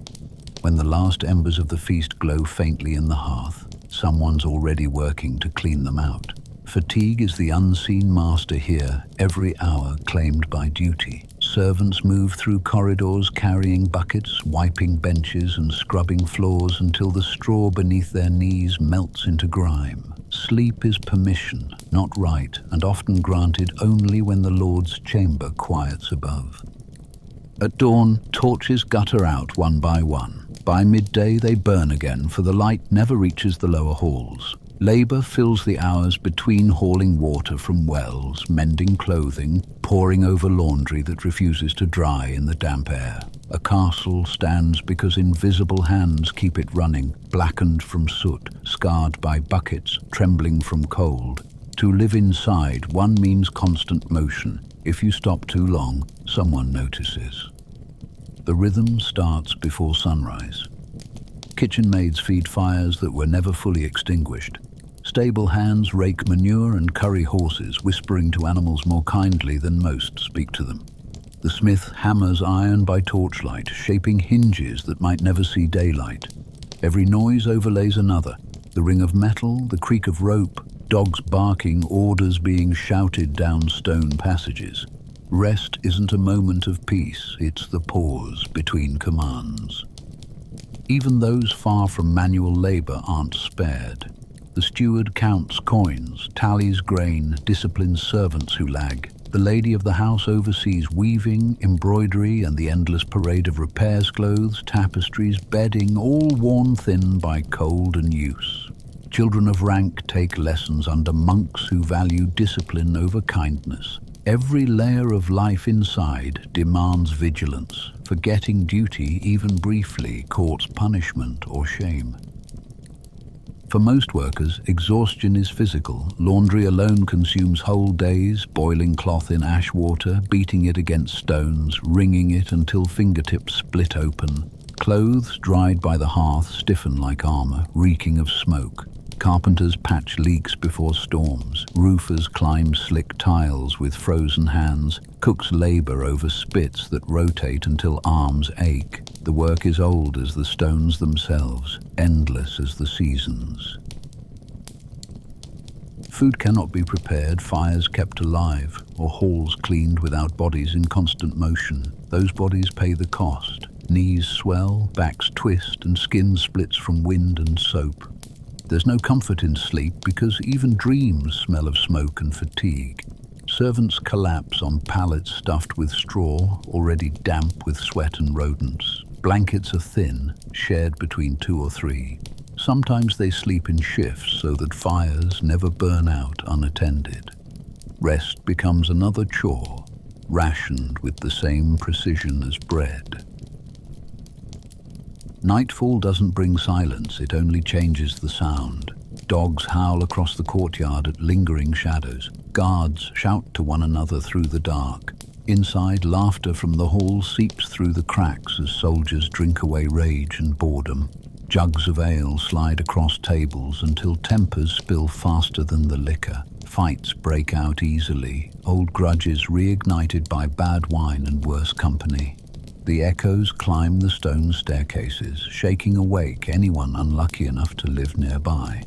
When the last embers of the feast glow faintly in the hearth, someone's already working to clean them out. Fatigue is the unseen master here, every hour claimed by duty. Servants move through corridors carrying buckets, wiping benches and scrubbing floors until the straw beneath their knees melts into grime. Sleep is permission, not right, and often granted only when the Lord's chamber quiets above. At dawn, torches gutter out one by one. By midday they burn again, for the light never reaches the lower halls. Labor fills the hours between hauling water from wells, mending clothing, poring over laundry that refuses to dry in the damp air. A castle stands because invisible hands keep it running, blackened from soot, scarred by buckets, trembling from cold. To live inside, one means constant motion. If you stop too long, someone notices. The rhythm starts before sunrise. Kitchen maids feed fires that were never fully extinguished. Stable hands rake manure and curry horses, whispering to animals more kindly than most speak to them. The smith hammers iron by torchlight, shaping hinges that might never see daylight. Every noise overlays another. The ring of metal, the creak of rope, dogs barking, orders being shouted down stone passages. Rest isn't a moment of peace, it's the pause between commands. Even those far from manual labor aren't spared. The steward counts coins, tallies grain, disciplines servants who lag. The lady of the house oversees weaving, embroidery, and the endless parade of repairs, clothes, tapestries, bedding, all worn thin by cold and use. Children of rank take lessons under monks who value discipline over kindness. Every layer of life inside demands vigilance. Forgetting duty, even briefly, courts punishment or shame. For most workers, exhaustion is physical. Laundry alone consumes whole days, boiling cloth in ash water, beating it against stones, wringing it until fingertips split open. Clothes dried by the hearth stiffen like armor, reeking of smoke. Carpenters patch leaks before storms. Roofers climb slick tiles with frozen hands. Cooks labor over spits that rotate until arms ache. The work is old as the stones themselves, endless as the seasons. Food cannot be prepared, fires kept alive, or halls cleaned without bodies in constant motion. Those bodies pay the cost. Knees swell, backs twist, and skin splits from wind and soap. There's no comfort in sleep because even dreams smell of smoke and fatigue. Servants collapse on pallets stuffed with straw, already damp with sweat and rodents. Blankets are thin, shared between 2 or 3. Sometimes they sleep in shifts so that fires never burn out unattended. Rest becomes another chore, rationed with the same precision as bread. Nightfall doesn't bring silence, it only changes the sound. Dogs howl across the courtyard at lingering shadows. Guards shout to one another through the dark. Inside, laughter from the hall seeps through the cracks as soldiers drink away rage and boredom. Jugs of ale slide across tables until tempers spill faster than the liquor. Fights break out easily, old grudges reignited by bad wine and worse company. The echoes climb the stone staircases, shaking awake anyone unlucky enough to live nearby.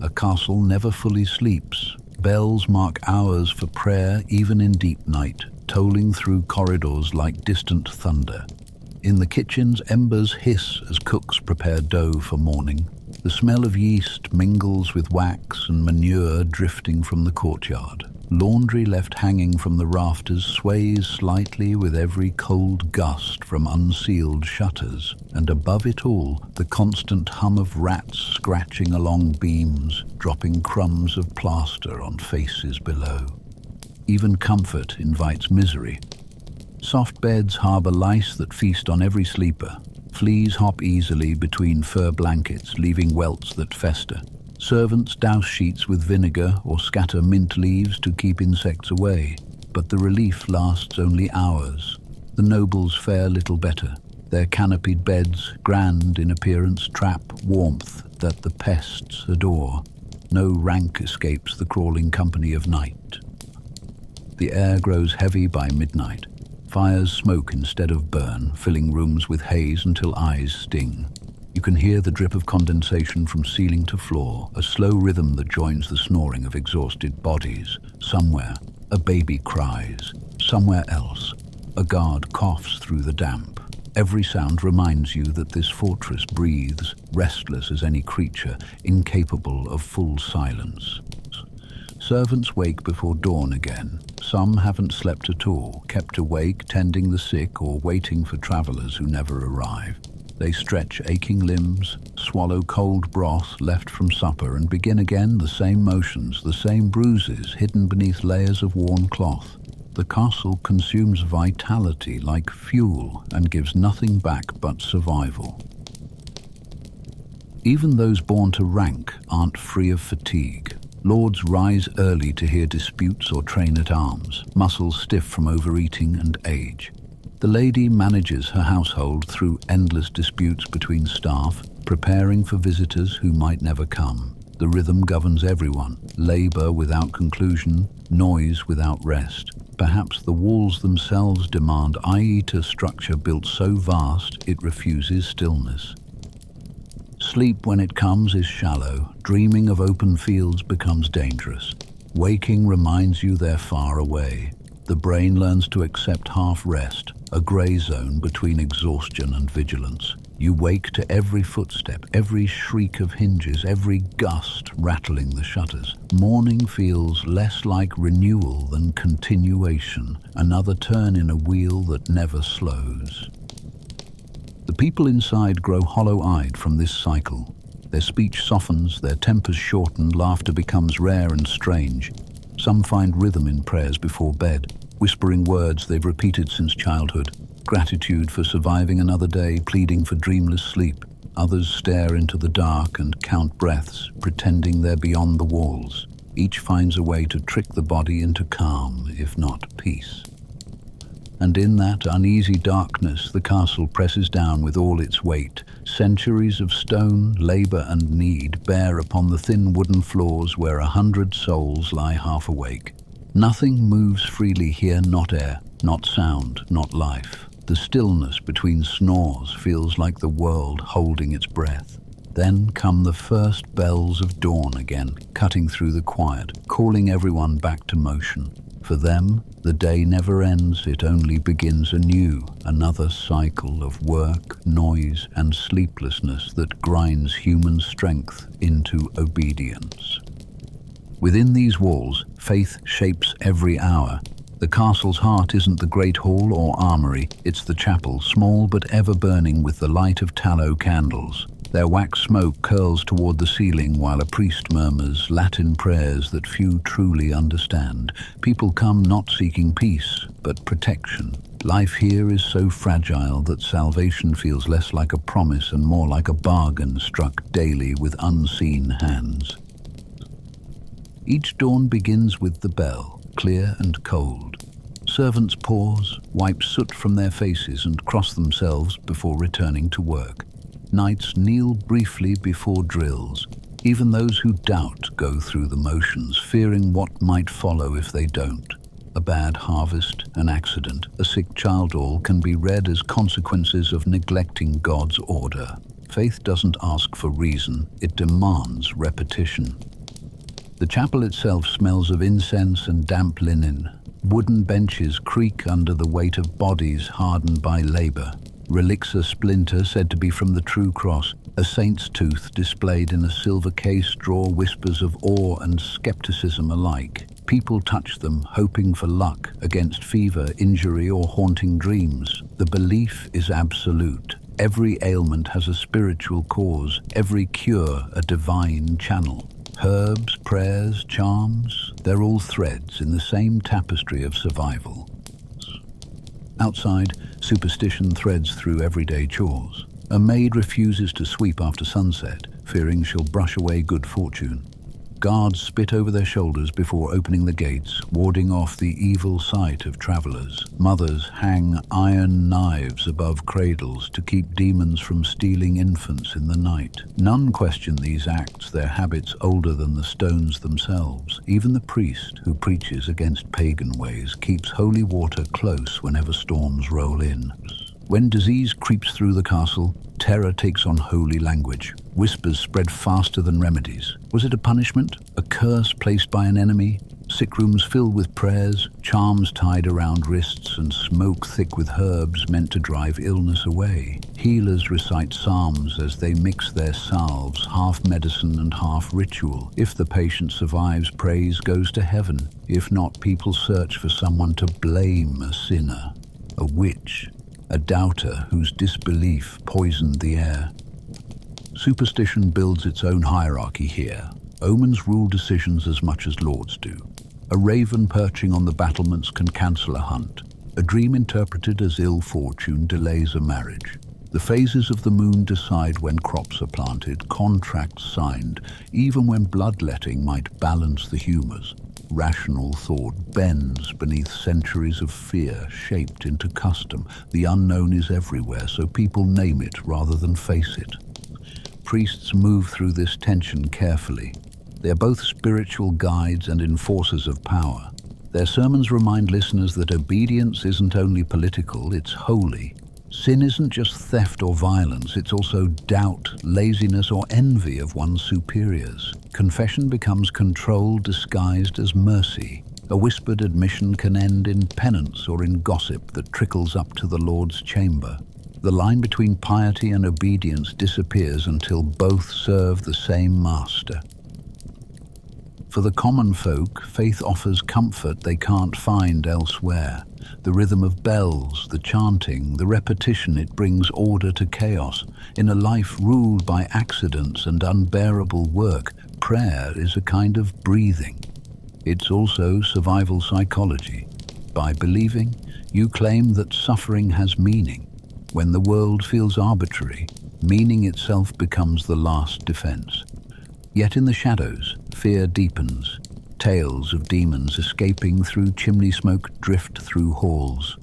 A castle never fully sleeps. Bells mark hours for prayer even in deep night, tolling through corridors like distant thunder. In the kitchens, embers hiss as cooks prepare dough for morning. The smell of yeast mingles with wax and manure drifting from the courtyard. Laundry left hanging from the rafters sways slightly with every cold gust from unsealed shutters, and above it all, the constant hum of rats scratching along beams, dropping crumbs of plaster on faces below. Even comfort invites misery. Soft beds harbor lice that feast on every sleeper. Fleas hop easily between fur blankets, leaving welts that fester. Servants douse sheets with vinegar or scatter mint leaves to keep insects away, but the relief lasts only hours. The nobles fare little better. Their canopied beds, grand in appearance, trap warmth that the pests adore. No rank escapes the crawling company of night. The air grows heavy by midnight. Fires smoke instead of burn, filling rooms with haze until eyes sting. You can hear the drip of condensation from ceiling to floor, a slow rhythm that joins the snoring of exhausted bodies. Somewhere, a baby cries. Somewhere else, a guard coughs through the damp. Every sound reminds you that this fortress breathes, restless as any creature, incapable of full silence. Servants wake before dawn again. Some haven't slept at all, kept awake, tending the sick or waiting for travelers who never arrive. They stretch aching limbs, swallow cold broth left from supper, and begin again the same motions, the same bruises hidden beneath layers of worn cloth. The castle consumes vitality like fuel and gives nothing back but survival. Even those born to rank aren't free of fatigue. Lords rise early to hear disputes or train at arms, muscles stiff from overeating and age. The lady manages her household through endless disputes between staff, preparing for visitors who might never come. The rhythm governs everyone, labor without conclusion, noise without rest. Perhaps the walls themselves demand, i.e. a structure built so vast it refuses stillness. Sleep, when it comes, is shallow. Dreaming of open fields becomes dangerous. Waking reminds you they're far away. The brain learns to accept half rest, a gray zone between exhaustion and vigilance. You wake to every footstep, every shriek of hinges, every gust rattling the shutters. Morning feels less like renewal than continuation, another turn in a wheel that never slows. The people inside grow hollow-eyed from this cycle. Their speech softens, their tempers shorten, laughter becomes rare and strange. Some find rhythm in prayers before bed, whispering words they've repeated since childhood. Gratitude for surviving another day, pleading for dreamless sleep. Others stare into the dark and count breaths, pretending they're beyond the walls. Each finds a way to trick the body into calm, if not peace. And in that uneasy darkness, the castle presses down with all its weight. Centuries of stone, labor and need bear upon the thin wooden floors where 100 souls lie half awake. Nothing moves freely here, not air, not sound, not life. The stillness between snores feels like the world holding its breath. Then come the first bells of dawn again, cutting through the quiet, calling everyone back to motion. For them, the day never ends, it only begins anew, another cycle of work, noise, and sleeplessness that grinds human strength into obedience. Within these walls, faith shapes every hour. The castle's heart isn't the great hall or armory, it's the chapel, small but ever burning with the light of tallow candles. Their wax smoke curls toward the ceiling while a priest murmurs Latin prayers that few truly understand. People come not seeking peace, but protection. Life here is so fragile that salvation feels less like a promise and more like a bargain struck daily with unseen hands. Each dawn begins with the bell, clear and cold. Servants pause, wipe soot from their faces and cross themselves before returning to work. Knights kneel briefly before drills. Even those who doubt go through the motions, fearing what might follow if they don't. A bad harvest, an accident, a sick child, all can be read as consequences of neglecting God's order. Faith doesn't ask for reason, it demands repetition. The chapel itself smells of incense and damp linen. Wooden benches creak under the weight of bodies hardened by labor. Relics a splinter said to be from the true cross. A saint's tooth displayed in a silver case draw whispers of awe and skepticism alike. People touch them, hoping for luck against fever, injury, or haunting dreams. The belief is absolute. Every ailment has a spiritual cause, every cure a divine channel. Herbs, prayers, charms, they're all threads in the same tapestry of survival. Outside, superstition threads through everyday chores. A maid refuses to sweep after sunset, fearing she'll brush away good fortune. Guards spit over their shoulders before opening the gates, warding off the evil sight of travelers. Mothers hang iron knives above cradles to keep demons from stealing infants in the night. None question these acts, their habits older than the stones themselves. Even the priest, who preaches against pagan ways, keeps holy water close whenever storms roll in. When disease creeps through the castle, terror takes on holy language. Whispers spread faster than remedies. Was it a punishment? A curse placed by an enemy? Sick rooms filled with prayers, charms tied around wrists, and smoke thick with herbs meant to drive illness away. Healers recite psalms as they mix their salves, half medicine and half ritual. If the patient survives, praise goes to heaven. If not, people search for someone to blame a sinner, a witch, a doubter whose disbelief poisoned the air. Superstition builds its own hierarchy here. Omens rule decisions as much as lords do. A raven perching on the battlements can cancel a hunt. A dream interpreted as ill fortune delays a marriage. The phases of the moon decide when crops are planted, contracts signed, even when bloodletting might balance the humors. rational thought bends beneath centuries of fear shaped into custom. The unknown is everywhere, so people name it rather than face it. Priests move through this tension carefully. They are both spiritual guides and enforcers of power. Their sermons remind listeners that obedience isn't only political, it's holy. Sin isn't just theft or violence, it's also doubt, laziness, or envy of one's superiors. Confession becomes control disguised as mercy. A whispered admission can end in penance or in gossip that trickles up to the Lord's chamber. The line between piety and obedience disappears until both serve the same master. For the common folk, faith offers comfort they can't find elsewhere. The rhythm of bells, the chanting, the repetition, it brings order to chaos. In a life ruled by accidents and unbearable work, prayer is a kind of breathing. It's also survival psychology. By believing, you claim that suffering has meaning. When the world feels arbitrary, meaning itself becomes the last defense. Yet in the shadows, fear deepens. Tales of demons escaping through chimney smoke drift through halls.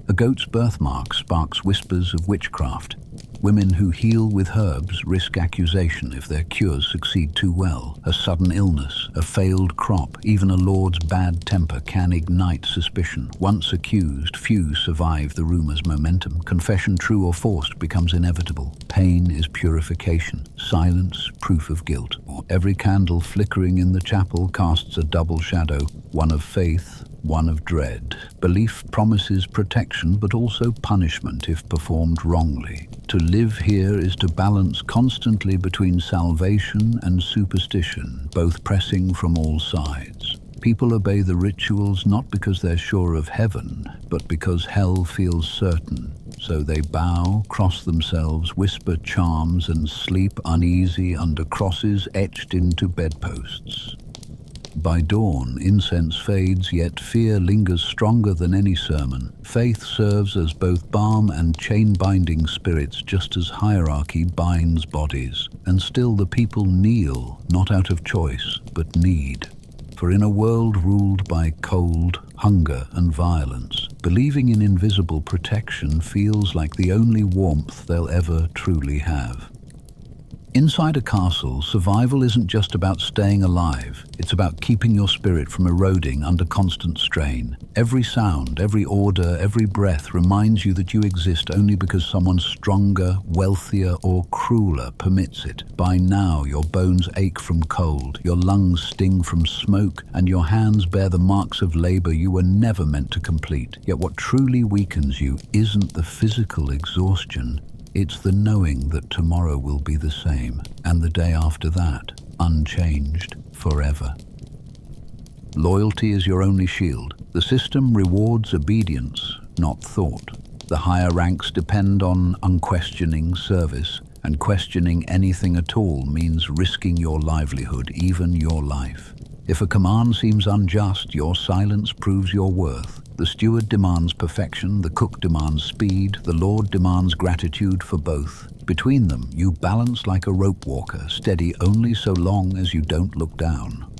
A goat's birthmark sparks whispers of witchcraft. Women who heal with herbs risk accusation if their cures succeed too well. A sudden illness, a failed crop, even a lord's bad temper can ignite suspicion. Once accused, few survive the rumor's momentum. Confession, true or forced, becomes inevitable. Pain is purification, silence proof of guilt. Every candle flickering in the chapel casts a double shadow, one of faith, one of dread. Belief promises protection but also punishment if performed wrongly. To live here is to balance constantly between salvation and superstition, both pressing from all sides. People obey the rituals not because they're sure of heaven, but because hell feels certain. So they bow, cross themselves, whisper charms, and sleep uneasy under crosses etched into bedposts. By dawn, incense fades, yet fear lingers stronger than any sermon. Faith serves as both balm and chain-binding spirits, just as hierarchy binds bodies. And still the people kneel, not out of choice, but need. For in a world ruled by cold, hunger, and violence, believing in invisible protection feels like the only warmth they'll ever truly have. Inside a castle, survival isn't just about staying alive. It's about keeping your spirit from eroding under constant strain. Every sound, every order, every breath reminds you that you exist only because someone stronger, wealthier, or crueler permits it. By now, your bones ache from cold, your lungs sting from smoke, and your hands bear the marks of labor you were never meant to complete. Yet what truly weakens you isn't the physical exhaustion. It's the knowing that tomorrow will be the same, and the day after that, unchanged forever. Loyalty is your only shield. The system rewards obedience, not thought. The higher ranks depend on unquestioning service, and questioning anything at all means risking your livelihood, even your life. If a command seems unjust, your silence proves your worth. The steward demands perfection, the cook demands speed, the Lord demands gratitude for both. Between them, you balance like a rope walker, steady only so long as you don't look down.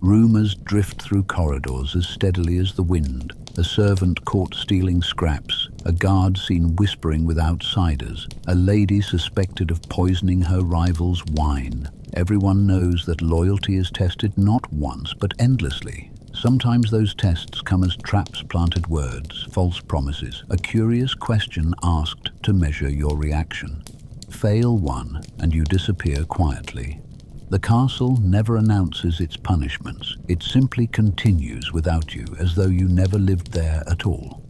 Rumors drift through corridors as steadily as the wind. A servant caught stealing scraps, a guard seen whispering with outsiders, a lady suspected of poisoning her rival's wine. Everyone knows that loyalty is tested not once, but endlessly. Sometimes those tests come as traps, planted words, false promises, a curious question asked to measure your reaction. Fail one, and you disappear quietly. The castle never announces its punishments. It simply continues without you, as though you never lived there at all.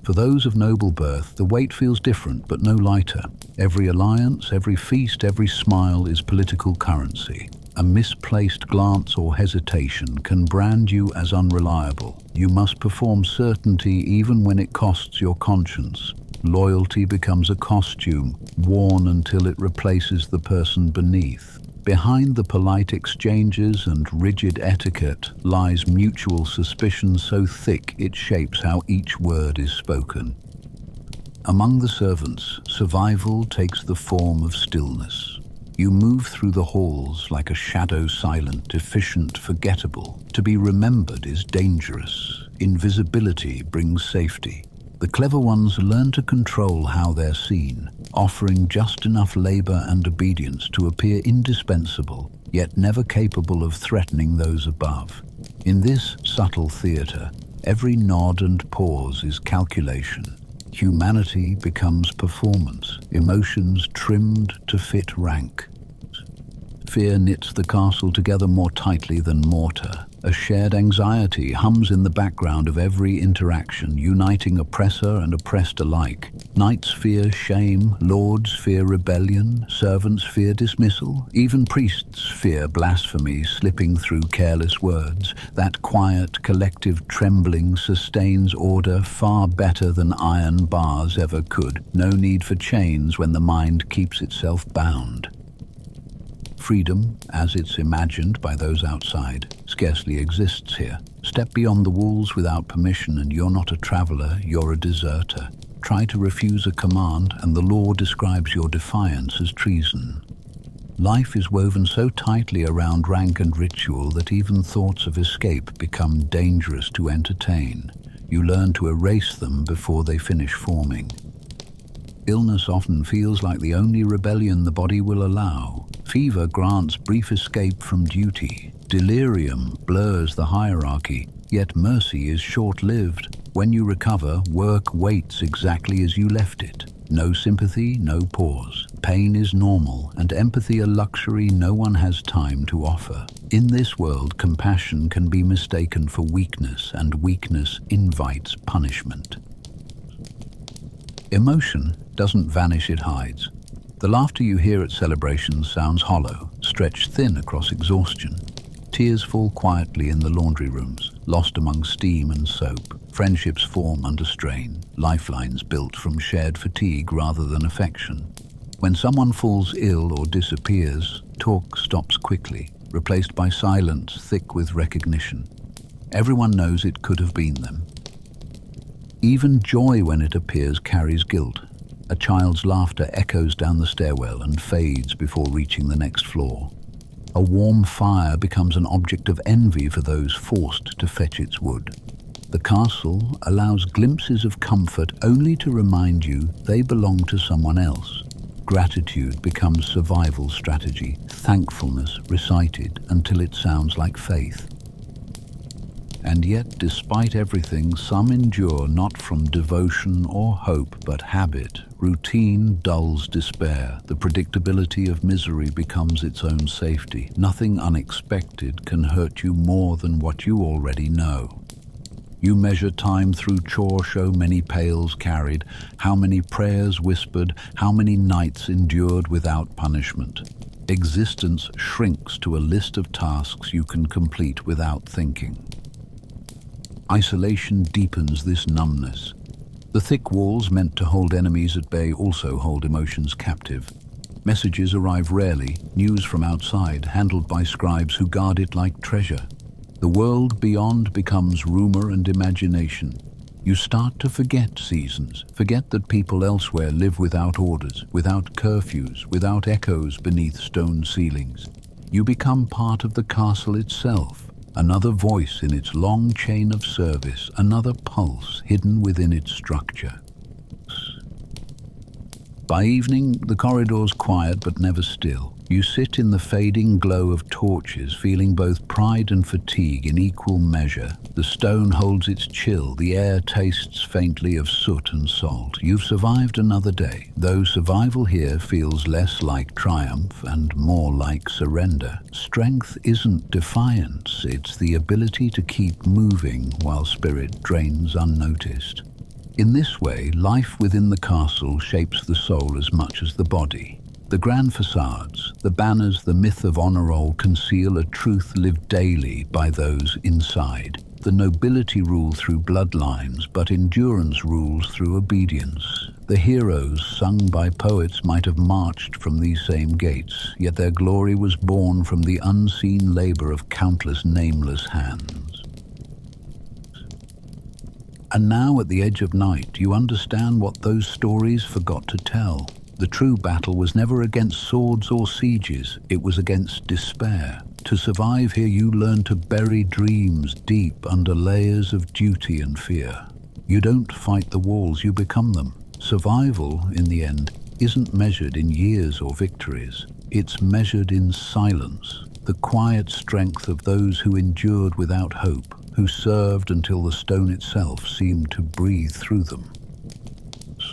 For those of noble birth, the weight feels different, but no lighter. Every alliance, every feast, every smile is political currency. A misplaced glance or hesitation can brand you as unreliable. You must perform certainty even when it costs your conscience. Loyalty becomes a costume, worn until it replaces the person beneath. Behind the polite exchanges and rigid etiquette lies mutual suspicion so thick it shapes how each word is spoken. Among the servants, survival takes the form of stillness. You move through the halls like a shadow, silent, efficient, forgettable. To be remembered is dangerous. Invisibility brings safety. The clever ones learn to control how they're seen, offering just enough labor and obedience to appear indispensable, yet never capable of threatening those above. In this subtle theater, every nod and pause is calculation. Humanity becomes performance, emotions trimmed to fit rank. Fear knits the castle together more tightly than mortar. A shared anxiety hums in the background of every interaction, uniting oppressor and oppressed alike. Knights fear shame, lords fear rebellion, servants fear dismissal, even priests fear blasphemy slipping through careless words. That quiet, collective trembling sustains order far better than iron bars ever could. No need for chains when the mind keeps itself bound. Freedom, as it's imagined by those outside, scarcely exists here. Step beyond the walls without permission and you're not a traveler, you're a deserter. Try to refuse a command and the law describes your defiance as treason. Life is woven so tightly around rank and ritual that even thoughts of escape become dangerous to entertain. You learn to erase them before they finish forming. Illness often feels like the only rebellion the body will allow. Fever grants brief escape from duty. Delirium blurs the hierarchy, yet mercy is short-lived. When you recover, work waits exactly as you left it. No sympathy, no pause. Pain is normal, and empathy a luxury no one has time to offer. In this world, compassion can be mistaken for weakness, and weakness invites punishment. Emotion doesn't vanish, it hides. The laughter you hear at celebrations sounds hollow, stretched thin across exhaustion. Tears fall quietly in the laundry rooms, lost among steam and soap. Friendships form under strain, lifelines built from shared fatigue rather than affection. When someone falls ill or disappears, talk stops quickly, replaced by silence thick with recognition. Everyone knows it could have been them. Even joy, when it appears, carries guilt. A child's laughter echoes down the stairwell and fades before reaching the next floor. A warm fire becomes an object of envy for those forced to fetch its wood. The castle allows glimpses of comfort only to remind you they belong to someone else. Gratitude becomes survival strategy, thankfulness recited until it sounds like faith. And yet, despite everything, some endure not from devotion or hope, but habit. Routine dulls despair. The predictability of misery becomes its own safety. Nothing unexpected can hurt you more than what you already know. You measure time through chore, show many pails carried, how many prayers whispered, how many nights endured without punishment. Existence shrinks to a list of tasks you can complete without thinking. Isolation deepens this numbness. The thick walls meant to hold enemies at bay also hold emotions captive. Messages arrive rarely, news from outside, handled by scribes who guard it like treasure. The world beyond becomes rumor and imagination. You start to forget seasons, forget that people elsewhere live without orders, without curfews, without echoes beneath stone ceilings. You become part of the castle itself. Another voice in its long chain of service, another pulse hidden within its structure. By evening, the corridor's quiet but never still. You sit in the fading glow of torches, feeling both pride and fatigue in equal measure. The stone holds its chill, the air tastes faintly of soot and salt. You've survived another day, though survival here feels less like triumph and more like surrender. Strength isn't defiance, it's the ability to keep moving while spirit drains unnoticed. In this way, life within the castle shapes the soul as much as the body. The grand facades, the banners, the myth of honor roll conceal a truth lived daily by those inside. The nobility rule through bloodlines, but endurance rules through obedience. The heroes sung by poets might have marched from these same gates, yet their glory was born from the unseen labor of countless nameless hands. And now, at the edge of night, you understand what those stories forgot to tell. The true battle was never against swords or sieges, it was against despair. To survive here, you learn to bury dreams deep under layers of duty and fear. You don't fight the walls, you become them. Survival, in the end, isn't measured in years or victories. It's measured in silence, the quiet strength of those who endured without hope, who served until the stone itself seemed to breathe through them.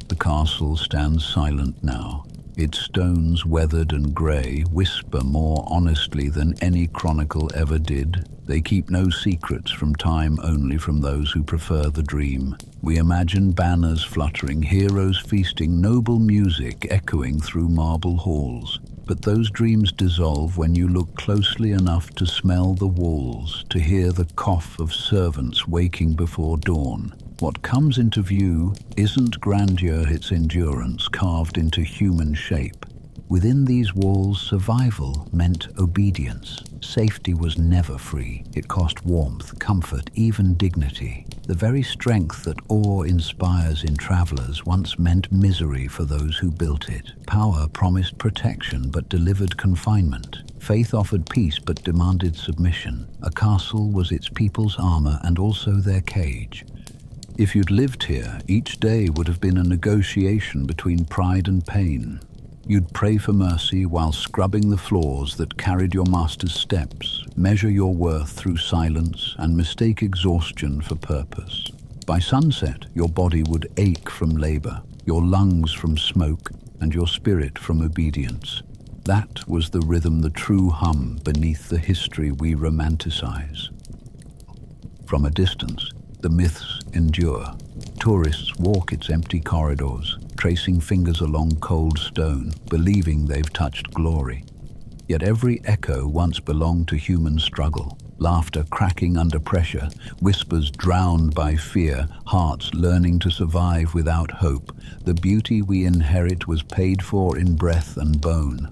The castle stands silent now. Its stones, weathered and grey, whisper more honestly than any chronicle ever did. They keep no secrets from time, only from those who prefer the dream. We imagine banners fluttering, heroes feasting, noble music echoing through marble halls. But those dreams dissolve when you look closely enough to smell the walls, to hear the cough of servants waking before dawn. What comes into view isn't grandeur, it's endurance carved into human shape. Within these walls, survival meant obedience. Safety was never free. It cost warmth, comfort, even dignity. The very strength that awe inspires in travelers once meant misery for those who built it. Power promised protection but delivered confinement. Faith offered peace but demanded submission. A castle was its people's armor and also their cage. If you'd lived here, each day would have been a negotiation between pride and pain. You'd pray for mercy while scrubbing the floors that carried your master's steps, measure your worth through silence, and mistake exhaustion for purpose. By sunset, your body would ache from labor, your lungs from smoke, and your spirit from obedience. That was the rhythm, the true hum beneath the history we romanticize. From a distance, the myths endure. Tourists walk its empty corridors, tracing fingers along cold stone, believing they've touched glory. Yet every echo once belonged to human struggle. Laughter cracking under pressure, whispers drowned by fear, hearts learning to survive without hope. The beauty we inherit was paid for in breath and bone.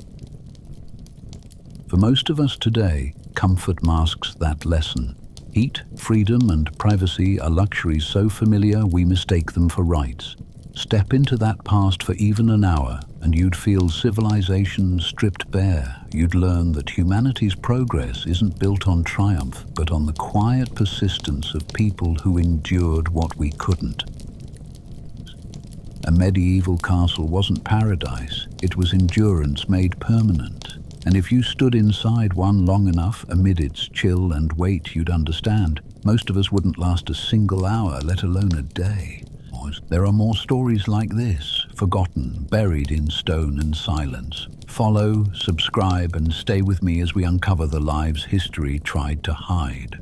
For most of us today, comfort masks that lesson. Heat, freedom, and privacy are luxuries so familiar we mistake them for rights. Step into that past for even an hour, and you'd feel civilization stripped bare. You'd learn that humanity's progress isn't built on triumph, but on the quiet persistence of people who endured what we couldn't. A medieval castle wasn't paradise, it was endurance made permanent. And if you stood inside one long enough, amid its chill and weight, you'd understand. Most of us wouldn't last a single hour, let alone a day. There are more stories like this, forgotten, buried in stone and silence. Follow, subscribe, and stay with me as we uncover the lives history tried to hide.